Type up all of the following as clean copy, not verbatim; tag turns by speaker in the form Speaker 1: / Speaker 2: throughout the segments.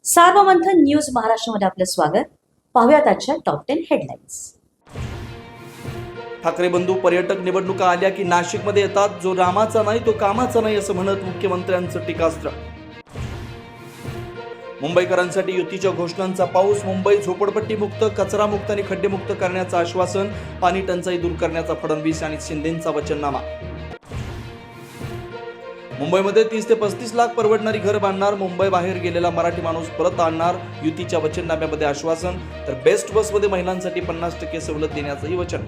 Speaker 1: Sarvamanthan news महाराष्ट्रामध्ये आपलं स्वागत. पाहूयात आजच्या टॉप 10 हेडलाईन्स.
Speaker 2: ठाकरे बंधू पर्यटक निवडणुका आल्या की नाशिकमध्ये येतात. जो रामाचा नाही तो कामाचा नाही असं म्हणत मुख्यमंत्र्यांचं टीकास्त्र. मुंबईकरांसाठी युतीच्या घोषणांचा पाऊस. मुंबई झोपडपट्टी मुक्त, कचरा मुक्त आणि खड्डे मुक्त करण्याचं आश्वासन. पाणी टंचाई दूर करण्याचा फडणवीस आणि शिंदेंचा वचननामा. मुंबईमध्ये 30 ते 35 लाख परवडणारी घर बांधणार. मुंबई बाहेर गेलेला मराठी माणूस परत आणणार. युतीच्या वचननाम्यामध्ये आश्वासन. तर बेस्ट बसमध्ये महिलांसाठी 50% सवलत देण्याचंही वचन.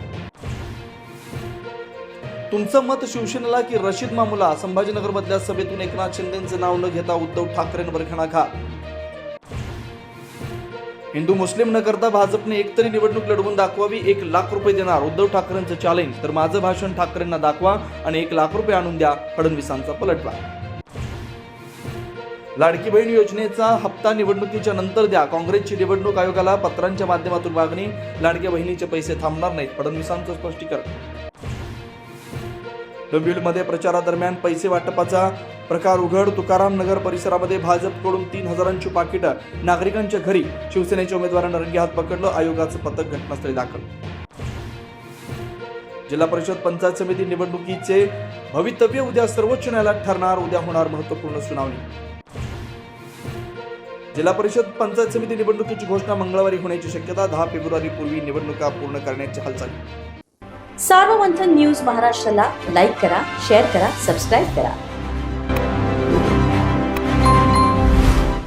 Speaker 2: तुमचं मत शिवसेनेला की रशीद मामूला? संभाजीनगरमधल्या सभेतून एकनाथ शिंदेंचं नाव न घेता उद्धव ठाकरेंवर घणाघात. हिंदू मुस्लिम न करता भाजपने एकतरी निवडणूक लढवून दाखवावी. 1 लाख रुपये देणार उद्धव ठाकरेंचं चॅलेंज. तर माझं भाषण ठाकरेंना दाखवा आणि 1 लाख रुपये आणून द्या, फडणवीसांचा पलटवार. लाडकी बहीण योजनेचा हप्ता निवडणुकीच्या नंतर द्या. काँग्रेसची निवडणूक आयोगाला पत्रांच्या माध्यमातून मागणी. लाडक्या बहिणीचे पैसे थांबणार नाहीत, फडणवीसांचं स्पष्टीकरण. डोंबिवलीमध्ये प्रचारादरम्यान पैसे वाटपाचा प्रकार उघड. तुकाराम नगर परिसरामध्ये भाजपकडून 3,000ची पाकिटं. नागरिकांच्या घरी शिवसेनेच्या उमेदवारांना रंगेहात पकडलं. आयोगाचं पथक घटनास्थळी दाखल. जिल्हा परिषद पंचायत समिती निवडणुकीचे भवितव्य उद्या सर्वोच्च न्यायालयात ठरणार. उद्या होणार महत्त्वपूर्ण सुनावणी. जिल्हा परिषद पंचायत समिती निवडणुकीची घोषणा मंगळवारी होण्याची शक्यता. 10 फेब्रुवारी पूर्वी निवडणुका पूर्ण करण्याची हालचाल.
Speaker 1: सार्वमंथन न्यूज महाराष्ट्राला लाईक करा, शेअर करा, सबस्क्राईब करा.